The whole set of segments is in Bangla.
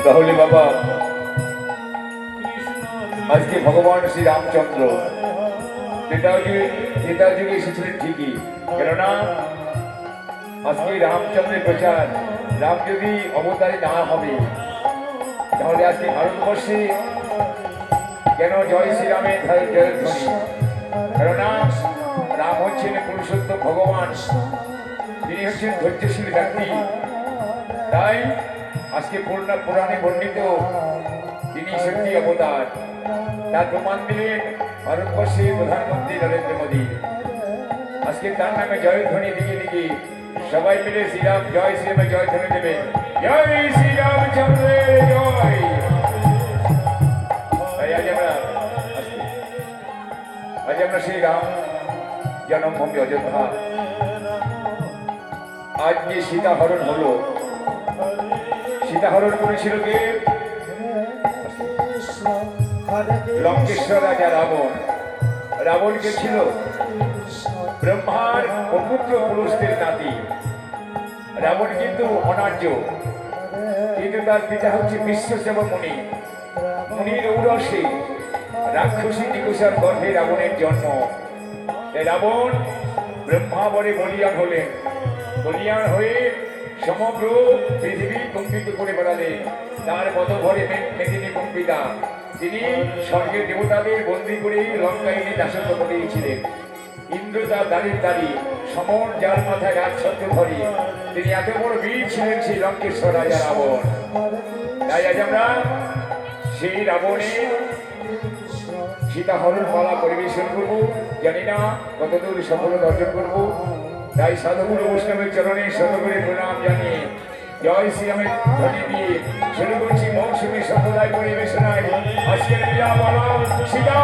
তাহলে বাবা আজকে ভগবান শ্রী রামচন্দ্র ত্রেতা যুগে এসেছিলেন ঠিকই, কেননা আজকে রামচন্দ্রের প্রচার। রাম যদি অবতারী না হবে তাহলে আজকে ভারতবর্ষে কেন জয় শ্রীরামের জয়ধ্বনি? কেননা রাম হচ্ছেন পুরুষোত্তম ভগবান, তিনি হচ্ছেন ধৈর্যশীল ব্যক্তি। তাই আজকে পুরাণে বর্ণিত তিনি শক্তি অবতার, তার প্রমাণ দিলেন ভারতবর্ষের প্রধানমন্ত্রী নরেন্দ্র মোদী। আজকে তার নামে জয়ধ্বনি দিকে দিকে সবাই মিলে শ্রীরাম জয় শ্রীরামের জয়ধ্বনি দেবে, জয় শ্রীরামচন্দ্রের জয়। তাই আজ আমরা শ্রী রাম জন্মভূমি অযোধ্যা, আজ যে সীতা হরণ হলো, সীতাহরণ করেছিল কে? লঙ্কেশ্বর রাজা রাবণ। রাবণ কে ছিল? ব্রহ্মার অপুত্র পুরুষদের নাতি। রাবণ কিন্তু অনার্য, কিন্তু তার পিতা হচ্ছে বিশ্বসেব মুনি। মুনির ঔরসে রাক্ষসী নিকুষার গর্ভে রাবণের জন্ম। রাবণ ব্রহ্মা বলে বলিয়ান হলেন। বলিয়ান হয়ে সমগ্র পৃথিবী কম্পিত করে বেড়ালেন। তার কত ঘরে মেদিনী কম্পিতা। তিনি স্বর্গের দেবতাদের বন্দী করে লঙ্কায় এনে দাসত্ব করিয়েছিলেন। ইন্দ্র তার দাঁড়িয়ে দাঁড়িয়ে সমর যার মাথায় রাজছত্র ধরে, তিনি এত বড় বীর ছিলেন সেই লঙ্কেশ্বর রাজা রাবণ। তাই আজ আমরা সেই রাবণের সীতাহরণ মালা পরিবেশন করব। জানি না কতদূর সফলতা অর্জন করবো। তাই সাধুগুরু বৈষ্ণবের চরণে শতকরে প্রণাম জানিয়ে জয় শ্রীরামের ধ্বনি দিয়ে শুরু করছি মৌসুমী সম্প্রদায় পরিবেশনায় আজকের লীলা মালা সীতা।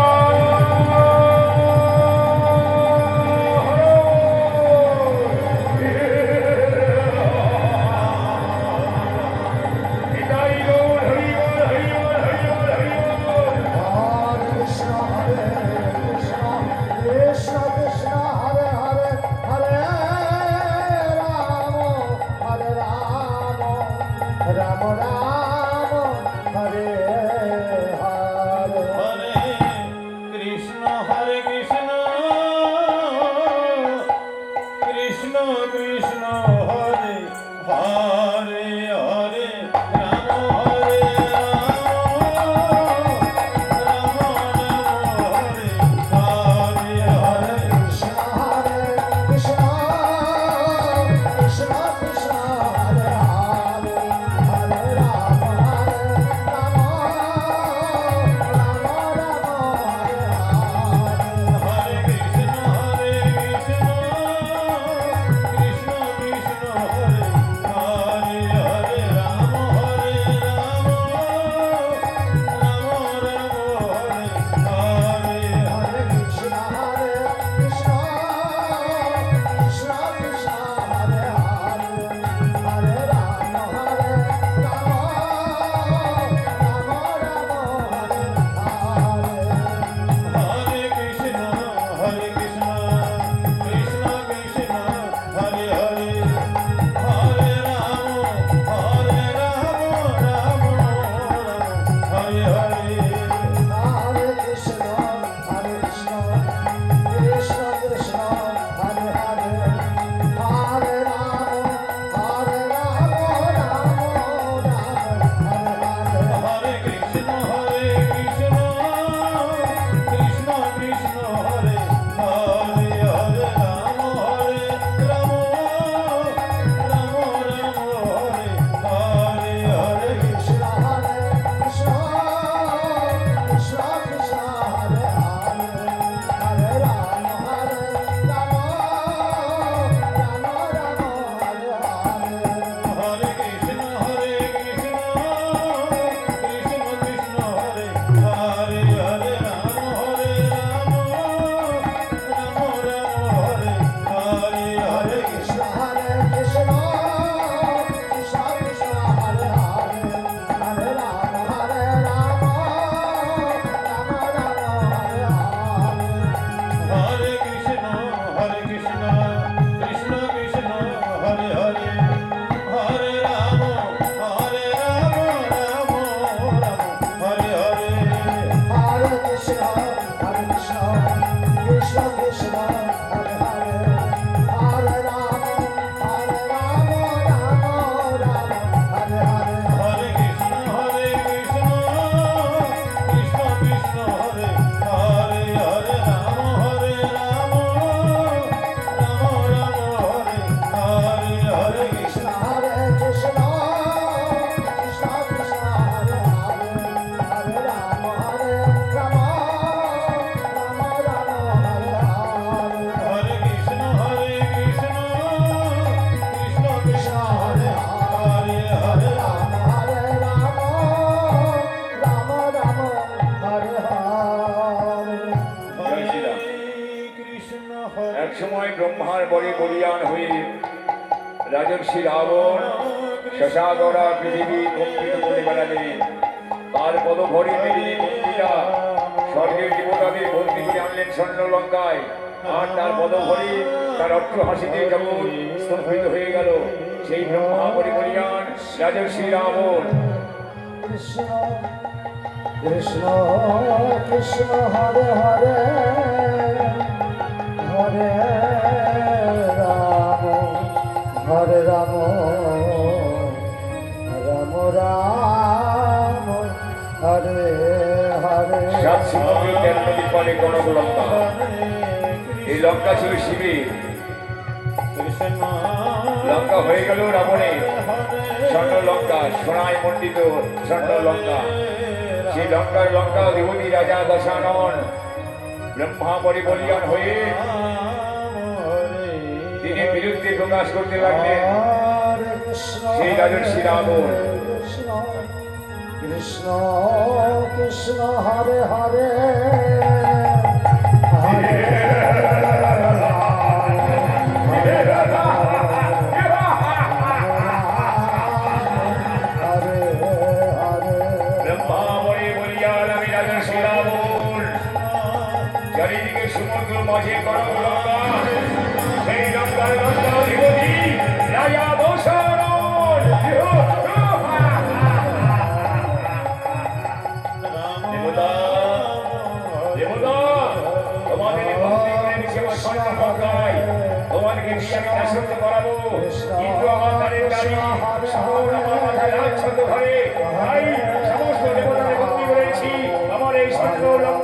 শশাগরা পৃথিবী কম্পিত করে বেড়ালেন। তার পদভরে মেদিনী মন্দিরা স্বর্গের দেবতাদের বন্দি করে আনলেন স্বর্ণ লঙ্কায়। আর তার পদভরে তার অট্ট হাসিতে জগৎ স্তম্ভিত হয়ে গেল। সেই ব্রহ্মা পরিকরিয়ান রাজর্ষি রাবণ। কৃষ্ণ কৃষ্ণ কৃষ্ণ হরে হরে হরে রাম হরে রাম রাম রাম হরে হরে। সাত সমুদ্র তেরো নদী পারে কনক লঙ্কা। এই লঙ্কা ছিল শিবের। লঙ্কা হয়ে গেল রাবণের। স্বর্ণ লঙ্কা, সোনায় মণ্ডিত স্বর্ণ লঙ্কা। সেই লঙ্কা দেবতী রাজা দশানন ব্রহ্মা পরিবর্তন হয়ে তিনি বিরুদ্ধে প্রকাশ করতে লাগলেন। সেই রাজর্ষি রাবণ। কৃষ্ণ কৃষ্ণ হরে হরে হরে চারিদিকে সমুদ্র মাঝে কনক লঙ্কা। সেই লঙ্কার লঙ্কা দেবতী রাজা দশরথ। দেবতা দেবতা তোমাদের ভক্তি করে নিচে আমার স্বর্ণ লঙ্কায় তোমাদেরকে দিয়ে আমি দাসত্ব করাবো। কিন্তু আমার তাদের দাবি সকল আমার মাথায় রাজছন্দ ঘরে। তাই সমস্ত দেবতাদের ভক্তি করেছি আমার এই স্বর্ণ লঙ্কা